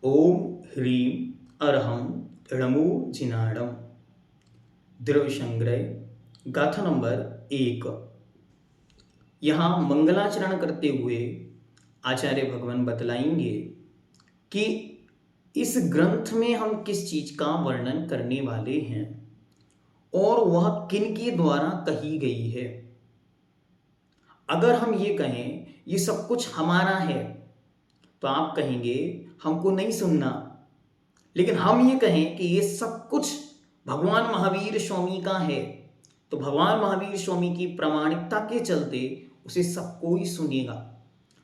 ओम ह्रीं अरहं णमो जिनाणम। द्रव्य संग्रह गाथा नंबर 1। यहाँ मंगलाचरण करते हुए आचार्य भगवान बतलाएंगे कि इस ग्रंथ में हम किस चीज का वर्णन करने वाले हैं और वह किन के द्वारा कही गई है। अगर हम ये कहें ये सब कुछ हमारा है तो आप कहेंगे हमको नहीं सुनना। लेकिन हम ये कहें कि ये सब कुछ भगवान महावीर स्वामी का है तो भगवान महावीर स्वामी की प्रामाणिकता के चलते उसे सब कोई सुनेगा।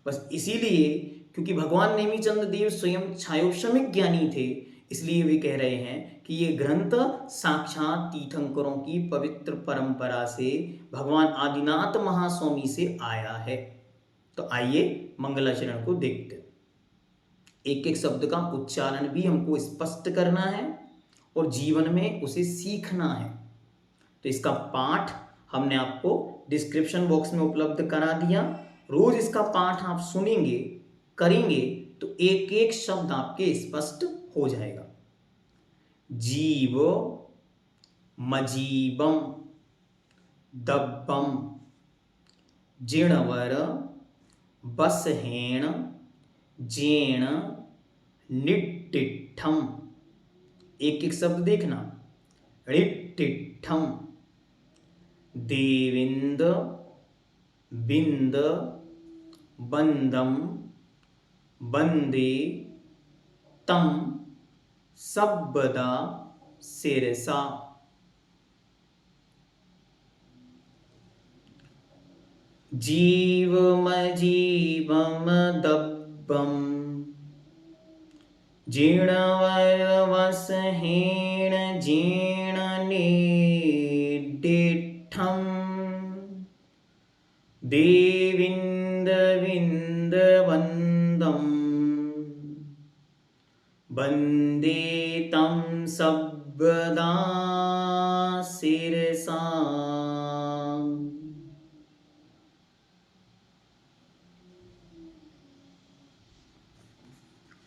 बस इसीलिए क्योंकि भगवान नेमिचंद देव स्वयं छायोशमिक ज्ञानी थे, इसलिए वे कह रहे हैं कि ये ग्रंथ साक्षात तीर्थंकरों की पवित्र परंपरा से भगवान आदिनाथ महास्वामी से आया है। तो आइए मंगलाचरण को देखते हैं। एक एक शब्द का उच्चारण भी हमको स्पष्ट करना है और जीवन में उसे सीखना है। तो इसका पाठ हमने आपको डिस्क्रिप्शन बॉक्स में उपलब्ध करा दिया। रोज इसका पाठ आप सुनेंगे, करेंगे तो एक एक शब्द आपके स्पष्ट हो जाएगा। जीव मजीबम दब्बम जिणवर बसहेण जेण निट्टिठम। एक एक शब्द देखना। निट्टिठम देविंद बिंद बंदम बंदे तम सब्बदा सिरसा। जीवमजीवम दब्बम जीर्णवरवसहेण जीर्णनिडिठम् देविन्दविन्दवन्दं वन्दे तं सब्बदा शिरसा।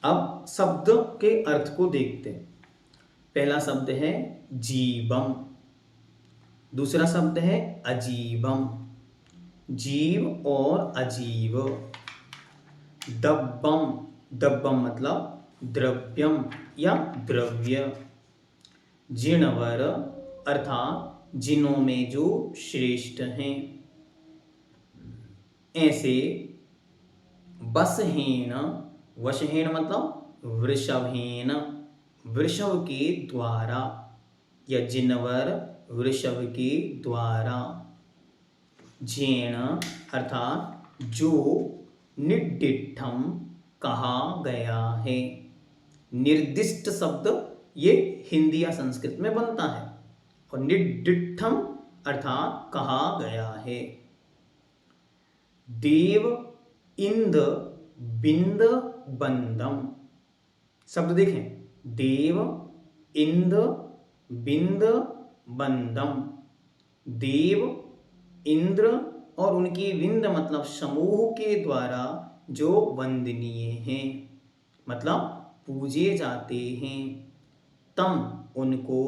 अब शब्द के अर्थ को देखते हैं। पहला शब्द है जीवम, दूसरा शब्द है अजीवम। जीव और अजीव। दब्बम, दब्बम मतलब द्रव्यम या द्रव्य। जिणवर अर्थात जिनों में जो श्रेष्ठ हैं। ऐसे बसहेण, वशहेण मतलब वृषभेण, वृषभ के द्वारा या जिनवर वृषभ के द्वारा। जेण अर्थात जो निर्दिष्टम कहा गया है। निर्दिष्ट शब्द ये हिंदी या संस्कृत में बनता है और निर्दिष्टम अर्थात कहा गया है। देव इंद बिंद बंदम, शब्द देखें। देव इंद बिंद बंदम। देव इंद्र और उनकी विंद मतलब समूह के द्वारा जो वंदनीय हैं, मतलब पूजे जाते हैं। तम उनको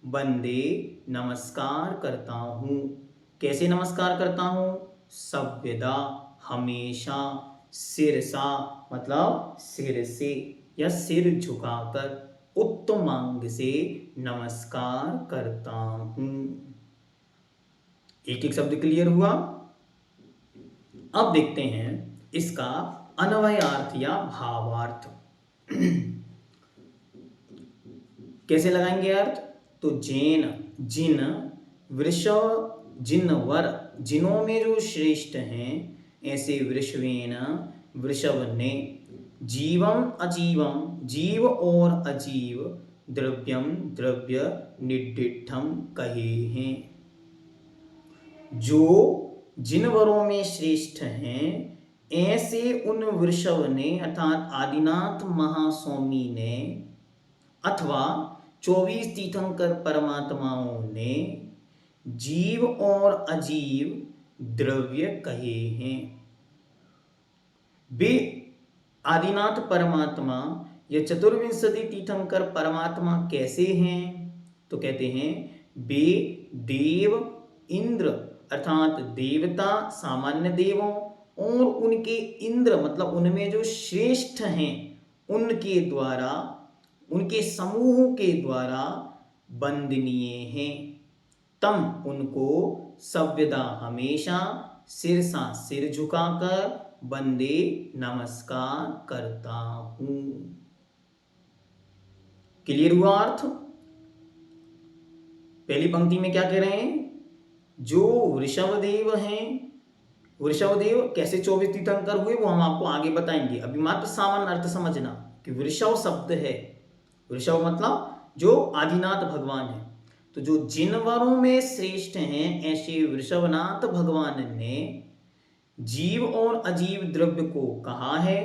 वंदे नमस्कार करता हूँ। कैसे नमस्कार करता हूँ? सभ्यदा हमेशा। सिरसा मतलब सिर से या सिर झुकाकर उत्तमांग से नमस्कार करता हूँ। एक एक शब्द क्लियर हुआ। अब देखते हैं इसका अन्वयार्थ या भावार्थ। कैसे लगाएंगे अर्थ? तो जेन जिन, वृषभ जिनवर जिनों में जो श्रेष्ठ हैं, ऐसे वृषवेन वृषभ ने, जीवम अजीवम जीव और अजीव, द्रव्यम द्रव्य, निर्दिष्टम कहे हैं। जो जिनवरों में श्रेष्ठ हैं, ऐसे उन वृषभ ने अर्थात आदिनाथ महास्वामी ने अथवा 24 तीर्थंकर परमात्माओं ने जीव और अजीव द्रव्य कहे हैं। वे आदिनाथ परमात्मा ये चतुर्विंशति तीर्थंकर परमात्मा कैसे हैं? तो कहते हैं वे देव इंद्र अर्थात देवता सामान्य देवों और उनके इंद्र मतलब उनमें जो श्रेष्ठ हैं उनके द्वारा उनके समूह के द्वारा वंदनीय हैं। तम उनको सभ्यदा हमेशा सिरसा सिर झुकाकर वंदे नमस्कार करता हूं। क्लियर हुआ अर्थ? पहली पंक्ति में क्या कह रहे हैं? जो वृषभदेव हैं, वृषभदेव कैसे 24 तीर्थंकर हुए वो हम आपको आगे बताएंगे। अभी मात्र सामान्य अर्थ समझना कि वृषभ शब्द है, वृषभ मतलब जो आदिनाथ भगवान है। तो जो जिन वरों में श्रेष्ठ हैं ऐसे वृषभनाथ भगवान ने जीव और अजीव द्रव्य को कहा है।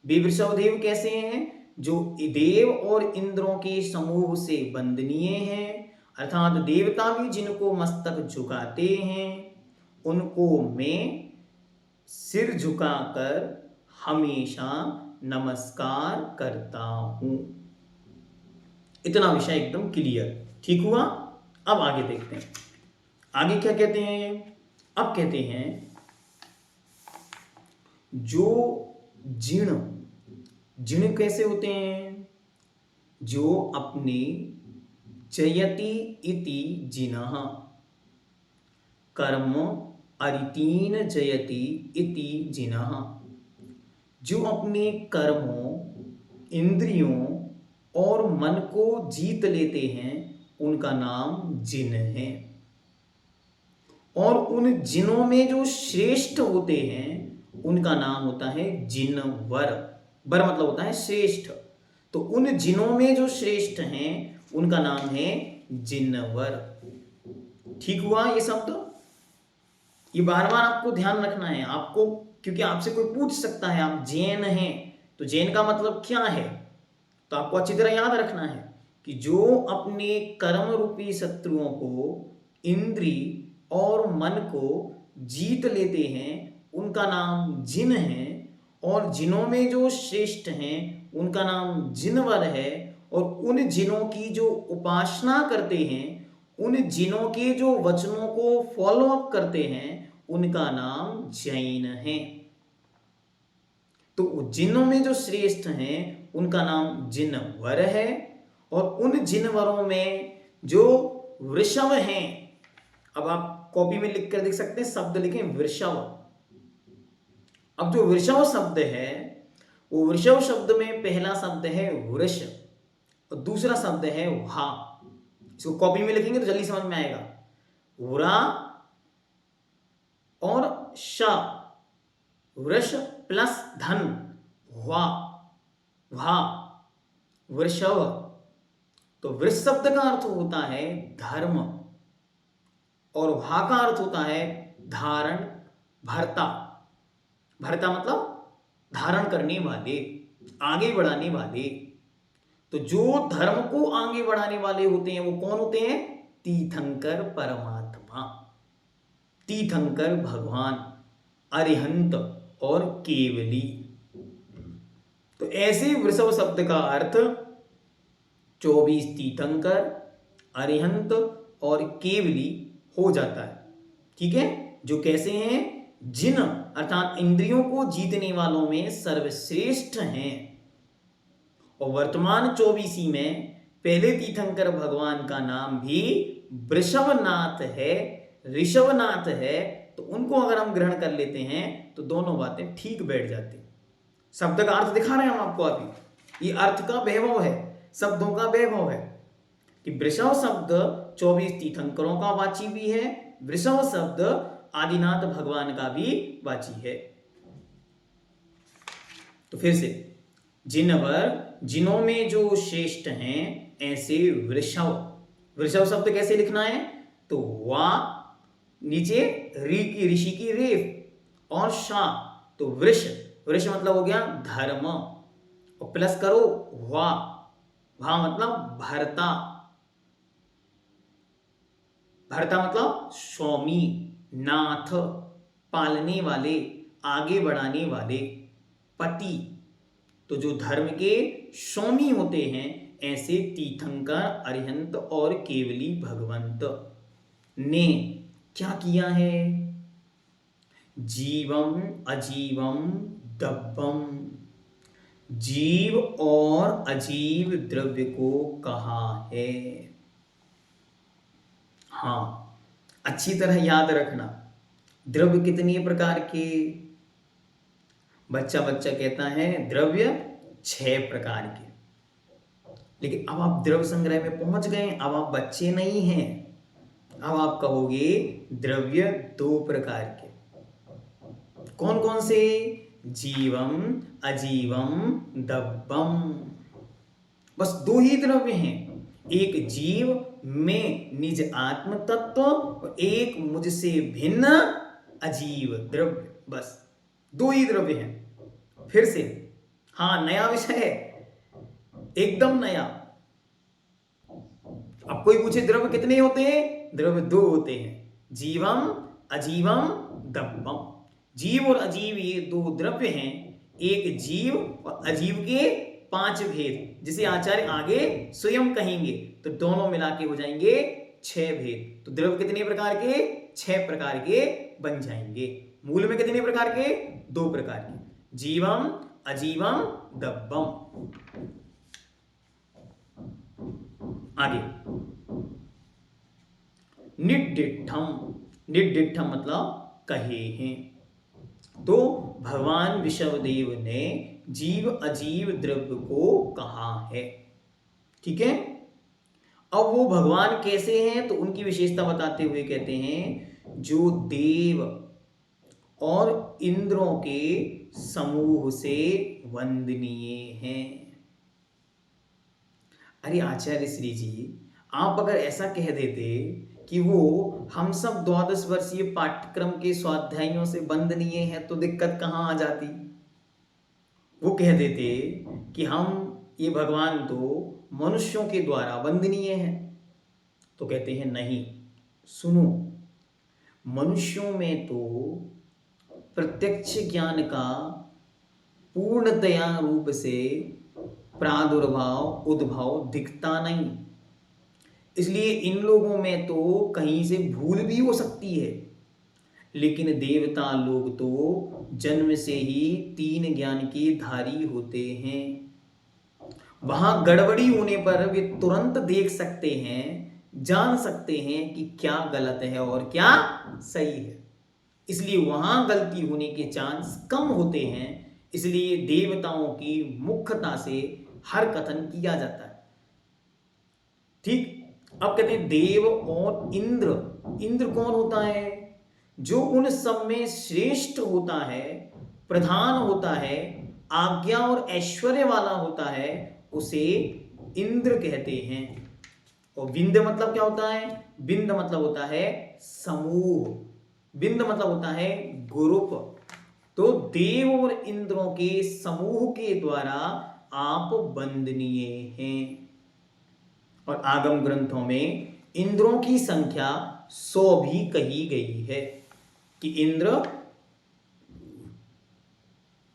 वे वृषभदेव कैसे हैं? जो देव और इंद्रों के समूह से वंदनीय हैं अर्थात देवता भी जिनको मस्तक झुकाते हैं उनको मैं सिर झुकाकर हमेशा नमस्कार करता हूं। इतना विषय एकदम क्लियर, ठीक हुआ? अब आगे देखते हैं, आगे क्या कहते हैं? अब कहते हैं जो जिण, जिण कैसे होते हैं? जो अपने जयति इति जिनः कर्म अरितीन जयति इति जिनः, जो अपने कर्मों इंद्रियों और मन को जीत लेते हैं उनका नाम जिन है। और उन जिनों में जो श्रेष्ठ होते हैं उनका नाम होता है जिनवर। वर मतलब होता है श्रेष्ठ, तो उन जिनों में जो श्रेष्ठ हैं उनका नाम है जिनवर। ठीक हुआ ये शब्द? ये बार बार आपको ध्यान रखना है आपको, क्योंकि आपसे कोई पूछ सकता है आप जैन हैं तो जैन का मतलब क्या है, तो आपको अच्छी तरह याद रखना है कि जो अपने कर्म रूपी शत्रुओं को इंद्री और मन को जीत लेते हैं उनका नाम जिन है। और जिनों में जो श्रेष्ठ हैं उनका नाम जिनवर है। और उन जिनों की जो उपासना करते हैं, उन जिनों के जो वचनों को फॉलो अप करते हैं उनका नाम जैन है। तो जिनों में जो श्रेष्ठ हैं उनका नाम जिनवर है। और उन जिनवरों में जो वृषभ हैं, अब आप कॉपी में लिख कर देख सकते हैं, शब्द लिखें वृषभ। अब जो वृषभ शब्द है वो वृषभ शब्द में पहला शब्द है वृष और दूसरा शब्द है वहा। इसको कॉपी में लिखेंगे तो जल्दी समझ में आएगा। वरा और श, वृष प्लस धन, वा भा, वृषभ। तो वृष शब्द का अर्थ होता है धर्म और भा का अर्थ होता है धारण, भरता। भरता मतलब धारण करने वाले, आगे बढ़ाने वाले। तो जो धर्म को आगे बढ़ाने वाले होते हैं वो कौन होते हैं? तीर्थंकर परमात्मा, तीर्थंकर भगवान, अरिहंत और केवली। तो ऐसे वृषभ शब्द का अर्थ 24 तीर्थंकर, अरिहंत और केवली हो जाता है। ठीक है? जो कैसे हैं? जिन अर्थात इंद्रियों को जीतने वालों में सर्वश्रेष्ठ हैं। और वर्तमान 24 में पहले तीर्थंकर भगवान का नाम भी वृषभनाथ है, ऋषभनाथ है। तो उनको अगर हम ग्रहण कर लेते हैं तो दोनों बातें ठीक बैठ जाती। शब्द का अर्थ दिखा रहे हैं हम आपको अभी। ये अर्थ का वैभव है, शब्दों का वैभव है कि वृषभ शब्द 24 तीर्थंकरों का वाची भी है, वृषभ शब्द आदिनाथ भगवान का भी वाची है। तो फिर से जिनवर, जिनों में जो श्रेष्ठ हैं ऐसे वृषभ। वृषभ शब्द कैसे लिखना है? तो वा नीचे री की, ऋषि की रेफ और शा तो वृष। वृष मतलब हो गया धर्म और प्लस करो वा, भा मतलब भरता, भरता मतलब स्वामी, नाथ पालने वाले, आगे बढ़ाने वाले, पति। तो जो धर्म के स्वामी होते हैं ऐसे तीर्थंकर, अरिहंत और केवली भगवंत ने क्या किया है? जीवम अजीवम दब्बम, जीव और अजीव द्रव्य को कहा है। हाँ, अच्छी तरह याद रखना, द्रव्य कितने प्रकार के? बच्चा कहता है द्रव्य 6 प्रकार के। लेकिन अब आप द्रव्य संग्रह में पहुंच गए, अब आप बच्चे नहीं हैं। अब आप कहोगे द्रव्य 2 प्रकार के। कौन कौन से? जीवम अजीवम दब्बम। बस 2 ही द्रव्य हैं, एक जीव में निज आत्म तत्व और एक मुझसे भिन्न अजीव द्रव्य। बस 2 ही द्रव्य हैं। फिर से, हाँ, नया विषय है, एकदम नया। अब कोई पूछे द्रव्य कितने होते हैं? द्रव्य 2 होते हैं, जीवम अजीवम दब्बम। जीव और अजीव ये 2 द्रव्य हैं। एक जीव और अजीव के 5 भेद, जिसे आचार्य आगे स्वयं कहेंगे, तो दोनों मिला के हो जाएंगे 6 भेद। तो द्रव्य कितने प्रकार के? 6 प्रकार के बन जाएंगे। मूल में कितने प्रकार के? 2 प्रकार के, जीवम अजीवम दब्बम। आगे, निड्डिठम। निड्डिठम मतलब कहे हैं। तो भगवान विश्वदेव ने जीव अजीव द्रव्य को कहा है। ठीक है। अब वो भगवान कैसे हैं, तो उनकी विशेषता बताते हुए कहते हैं जो देव और इंद्रों के समूह से वंदनीय हैं। अरे आचार्य श्री जी, आप अगर ऐसा कह देते कि वो हम सब 12 वर्षीय पाठ्यक्रम के स्वाध्यायों से वंदनीय हैं, तो दिक्कत कहाँ आ जाती? वो कह देते कि हम ये भगवान तो मनुष्यों के द्वारा वंदनीय हैं, तो कहते हैं नहीं, सुनो, मनुष्यों में तो प्रत्यक्ष ज्ञान का पूर्णतया रूप से प्रादुर्भाव उद्भव दिखता नहीं, इसलिए इन लोगों में तो कहीं से भूल भी हो सकती है। लेकिन देवता लोग तो जन्म से ही 3 ज्ञान के धारी होते हैं। वहां गड़बड़ी होने पर वे तुरंत देख सकते हैं, जान सकते हैं कि क्या गलत है और क्या सही है। इसलिए वहां गलती होने के चांस कम होते हैं। इसलिए देवताओं की मुख्यता से हर कथन किया जाता है। ठीक। अब कहते हैं देव और इंद्र। इंद्र कौन होता है? जो उन सब में श्रेष्ठ होता है, प्रधान होता है, आज्ञा और ऐश्वर्य वाला होता है, उसे इंद्र कहते हैं। और विंद मतलब क्या होता है? विंद मतलब होता है समूह, विंद मतलब होता है ग्रुप। तो देव और इंद्रों के समूह के द्वारा आप वंदनीय हैं। और आगम ग्रंथों में इंद्रों की संख्या 100 भी कही गई है कि इंद्र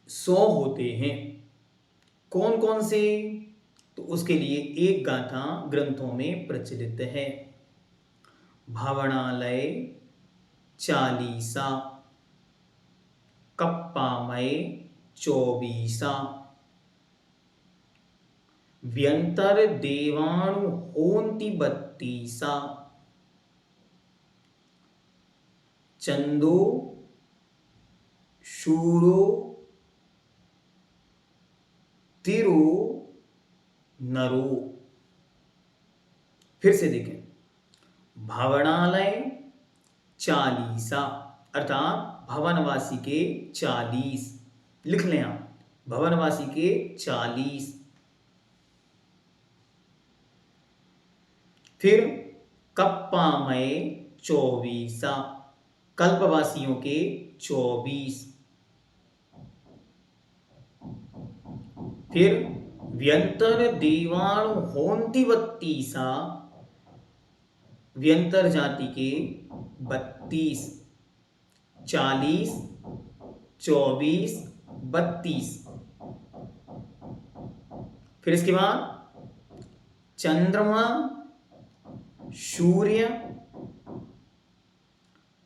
100 होते हैं। कौन कौन से? तो उसके लिए एक गाथा ग्रंथों में प्रचलित है, भावनालय चालीसा, कप्पामय 24, व्यंतर देवाणु होंति 32, चंदो शूरो तिरो नरो। फिर से देखें, भवनालय 40 अर्थात भवनवासी के 40, लिख लें आप, भवनवासी के 40। फिर कप्पामय 24, कल्पवासियों के 24। फिर व्यंतर देवाणु होंति 32, व्यंतर जाति के 32, 40, 24, 32। फिर इसके बाद चंद्रमा, सूर्य,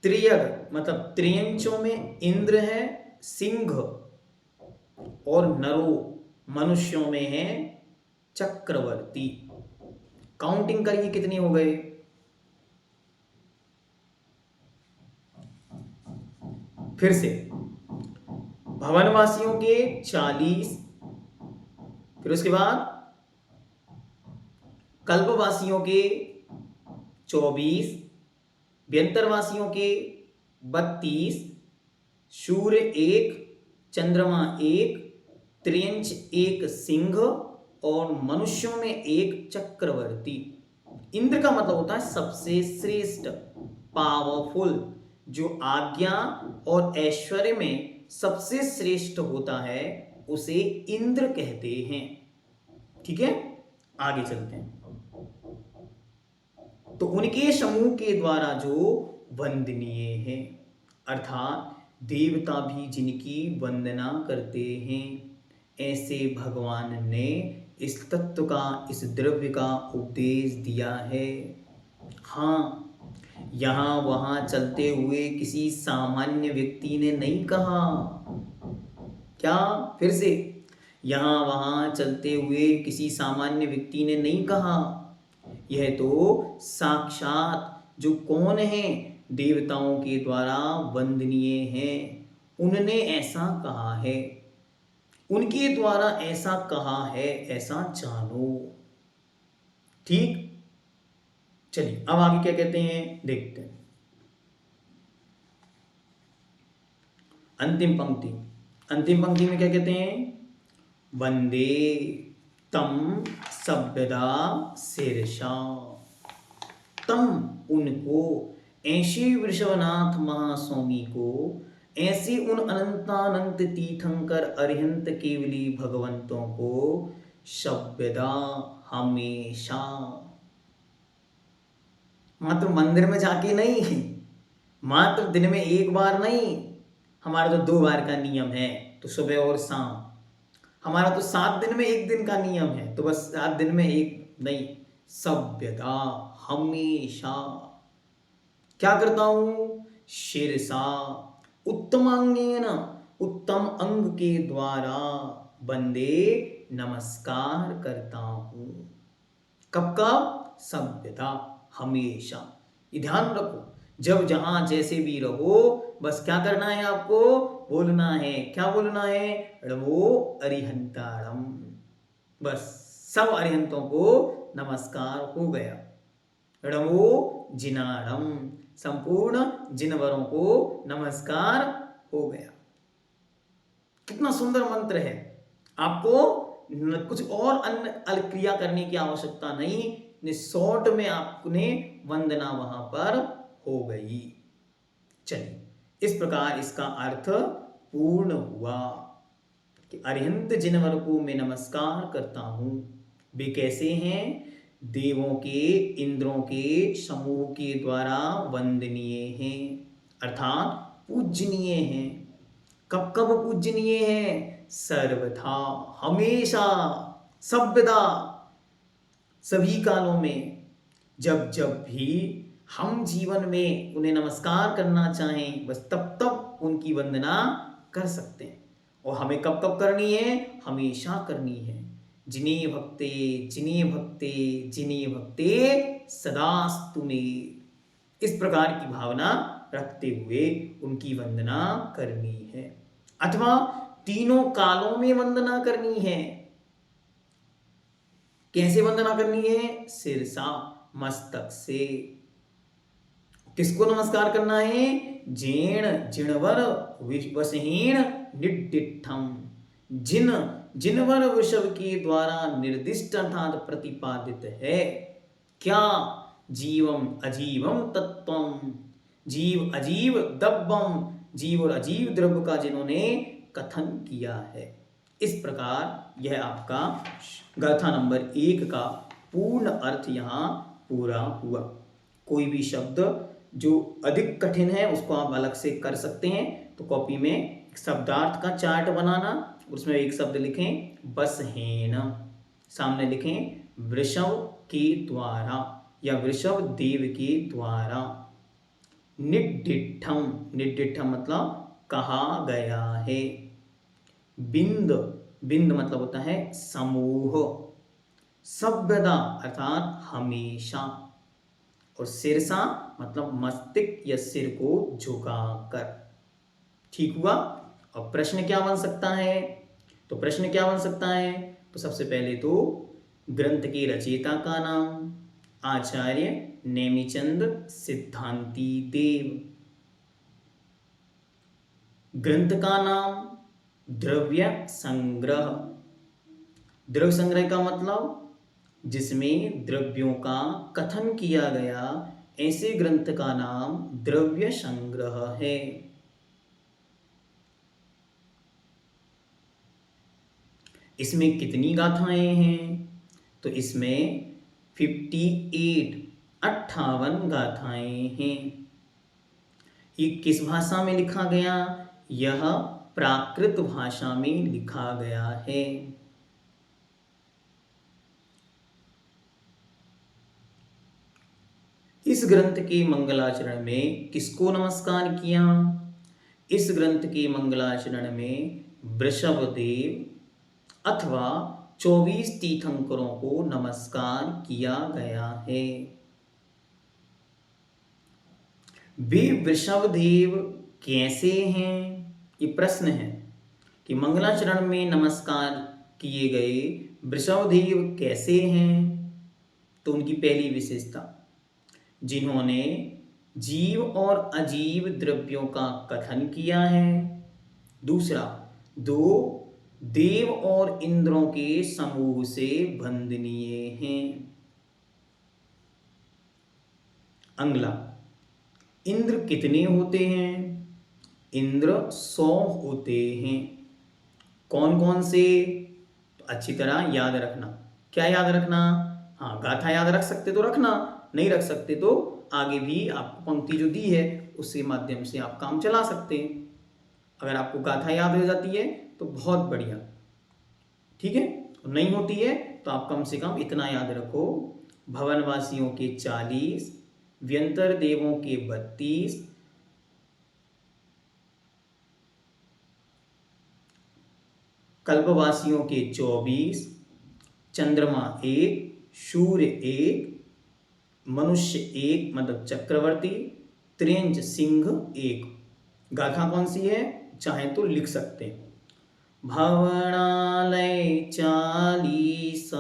त्रियग मतलब त्रियंचों में इंद्र है, सिंह, और नरो मनुष्यों में है चक्रवर्ती। काउंटिंग करिए कितने हो गए। फिर से भवनवासियों के 40, फिर उसके बाद कल्पवासियों के 24, व्यंतरवासियों के 32, सूर्य 1, चंद्रमा 1, त्रियंच 1 सिंह, और मनुष्यों में 1 चक्रवर्ती। इंद्र का मतलब होता है सबसे श्रेष्ठ, पावरफुल, जो आज्ञा और ऐश्वर्य में सबसे श्रेष्ठ होता है उसे इंद्र कहते हैं। ठीक है, आगे चलते हैं। तो उनके समूह के द्वारा जो वंदनीय है, अर्थात देवता भी जिनकी वंदना करते हैं, ऐसे भगवान ने इस तत्व का, इस द्रव्य का उपदेश दिया है। हाँ, यहां वहां चलते हुए किसी सामान्य व्यक्ति ने नहीं कहा। क्या? फिर से, यहां वहां चलते हुए किसी सामान्य व्यक्ति ने नहीं कहा। यह तो साक्षात जो कौन है, देवताओं के द्वारा वंदनीय है, उनने ऐसा कहा है, उनके द्वारा ऐसा कहा है, ऐसा जानो। ठीक, चलिए अब आगे क्या कहते हैं देखते हैं। अंतिम पंक्ति में क्या कहते हैं? वंदे तम सभ्यदा शीर्षा। तम उनको, ऐसे वृषभनाथ महास्वामी को, ऐसे उन अनंतानंत तीर्थंकर अरिहंत केवली भगवंतों को सभ्यदा हमेशा, मात्र मंदिर में जाके नहीं, मात्र दिन में एक बार नहीं, हमारा तो 2 बार का नियम है, तो सुबह और शाम। हमारा तो 7 दिन में 1 दिन का नियम है, तो बस 7 दिन में 1 नहीं, सभ्यता हमेशा। क्या करता हूं? शीर्षा उत्तमांगेन, उत्तम अंग के द्वारा, वंदे नमस्कार करता हूं। कब कब? सभ्यता हमेशा। ये ध्यान रखो, जब जहां जैसे भी रहो, बस क्या करना है आपको? बोलना है। क्या बोलना है? नमो अरिहंताणम। बस सब अरिहंतों को नमस्कार हो गया। नमो जिनाणम, संपूर्ण जिनवरों को नमस्कार हो गया। कितना सुंदर मंत्र है। आपको कुछ और अन्य क्रिया करने की आवश्यकता नहीं, निशॉर्ट में आपने वंदना वहां पर हो गई। चलिए, इस प्रकार इसका अर्थ पूर्ण हुआ कि अरिहंत जिनवर को मैं नमस्कार करता हूं। वे कैसे हैं? देवों के, इंद्रों के समूह के द्वारा वंदनीय हैं, अर्थात पूजनीय हैं। कब कब पूजनीय हैं? सर्वथा, हमेशा, सभ्यदा, सभी कालों में। जब जब भी हम जीवन में उन्हें नमस्कार करना चाहें, बस तब तब उनकी वंदना कर सकते हैं। और हमें कब कब करनी है? हमेशा करनी है। जिन्हें भक्ते जिन्हें भक्ते जिन्हें भक्ते सदास्तु मे, इस प्रकार की भावना रखते हुए उनकी वंदना करनी है। अथवा तीनों कालों में वंदना करनी है। कैसे वंदना करनी है? सिरसा, मस्तक से। किसको नमस्कार करना है? जीण जिणवर वसहीण निडिठम, जिनवर वृषभ के द्वारा निर्दिष्ट अर्थात प्रतिपादित है। क्या? जीवम अजीवम तत्वम, जीव अजीव दब्बम, जीव और अजीव द्रव्य का जिन्होंने कथन किया है। इस प्रकार यह आपका गाथा नंबर 1 का पूर्ण अर्थ यहाँ पूरा हुआ। कोई भी शब्द जो अधिक कठिन है उसको आप अलग से कर सकते हैं। तो कॉपी में एक शब्दार्थ का चार्ट बनाना, उसमें एक शब्द लिखें बसहीन, सामने लिखें वृषभ के द्वारा या वृषभ देव के द्वारा। निड्डिठम, निड्डिठम मतलब कहा गया है। बिंद, बिंद मतलब होता है समूह। सभ्यता अर्थात हमेशा। और सिरसा मतलब मस्तिष्क या सिर को झुकाकर। ठीक हुआ। अब प्रश्न क्या बन सकता है? तो प्रश्न क्या बन सकता है? तो सबसे पहले तो ग्रंथ के रचयिता का नाम आचार्य नेमिचंद सिद्धांती देव। ग्रंथ का नाम द्रव्य संग्रह। द्रव्य संग्रह का मतलब जिसमें द्रव्यों का कथन किया गया, ऐसे ग्रंथ का नाम द्रव्य संग्रह है। इसमें कितनी गाथाएं हैं? तो इसमें 58 गाथाएं हैं। ये किस भाषा में लिखा गया? यह प्राकृत भाषा में लिखा गया है। इस ग्रंथ के मंगलाचरण में किसको नमस्कार किया? इस ग्रंथ के मंगलाचरण में वृषभदेव अथवा 24 तीर्थंकरों को नमस्कार किया गया है। वे वृषभदेव कैसे हैं? ये प्रश्न है कि मंगलाचरण में नमस्कार किए गए वृषभदेव कैसे हैं? तो उनकी पहली विशेषता, जिन्होंने जीव और अजीव द्रव्यों का कथन किया है। दूसरा, दो देव और इंद्रों के समूह से वंदनीय हैं। अगला, इंद्र कितने होते हैं? इंद्र 100 होते हैं। कौन कौन से? तो अच्छी तरह याद रखना। क्या याद रखना? हाँ, गाथा याद रख सकते तो रखना, नहीं रख सकते तो आगे भी आपको पंक्ति जो दी है उसके माध्यम से आप काम चला सकते हैं। अगर आपको गाथा याद हो जाती है तो बहुत बढ़िया, ठीक है। नहीं होती है तो आप कम से कम इतना याद रखो, भवनवासियों के 40, व्यंतर देवों के 32, कल्पवासियों के 24, चंद्रमा 1, सूर्य 1, मनुष्य 1 मतलब चक्रवर्ती, त्रियंज सिंह 1। गाथा कौन सी है? चाहे तो लिख सकते हैं। भवनालय 40,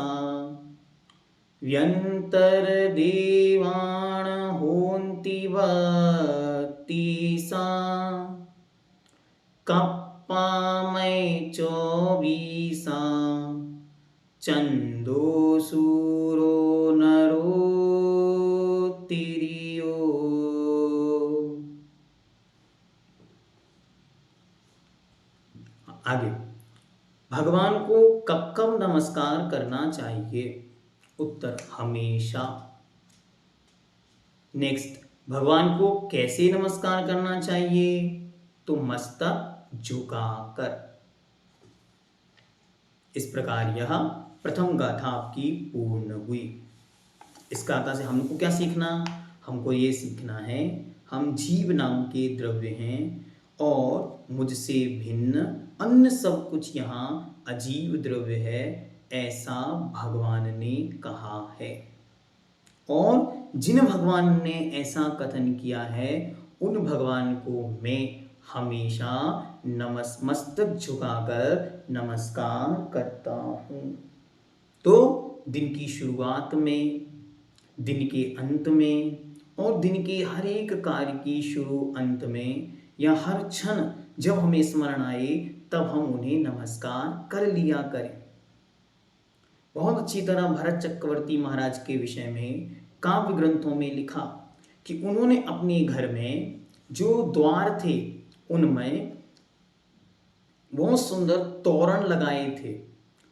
व्यंतर देवाण होन्ति 32, कप्पामय 24, चंदो सूरो नरो तिरियो। आगे, भगवान को कब कब नमस्कार करना चाहिए? उत्तर, हमेशा। नेक्स्ट, भगवान को कैसे नमस्कार करना चाहिए? तो मस्तक झुकाकर। इस प्रकार यह प्रथम गाथा आपकी पूर्ण हुई। इस गाथा से हमको क्या सीखना? हमको ये सीखना है, हम जीव नाम के द्रव्य हैं और मुझसे भिन्न अन्य सब कुछ यहाँ अजीव द्रव्य है, ऐसा भगवान ने कहा है। और जिन भगवान ने ऐसा कथन किया है उन भगवान को मैं हमेशा मस्तक झुकाकर नमस्कार करता हूँ। तो दिन की शुरुआत में, दिन के अंत में और दिन के हर एक कार्य की शुरू अंत में या हर क्षण जब हमें स्मरण आए तब हम उन्हें नमस्कार कर लिया करें। बहुत अच्छी तरह भरत चक्रवर्ती महाराज के विषय में काव्य ग्रंथों में लिखा कि उन्होंने अपने घर में जो द्वार थे उनमें बहुत सुंदर तोरण लगाए थे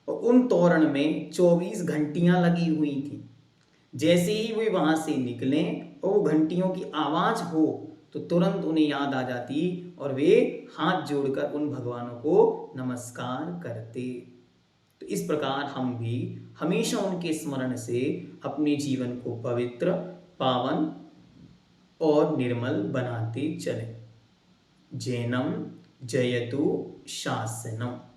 और उन तोरण में 24 घंटियां लगी हुई थी। जैसे ही वे वहां से निकलें और वो घंटियों की आवाज हो तो तुरंत उन्हें याद आ जाती और वे हाथ जोड़कर उन भगवानों को नमस्कार करते। तो इस प्रकार हम भी हमेशा उनके स्मरण से अपने जीवन को पवित्र, पावन और निर्मल बनाते चलें। जैनम जयतु शासनम।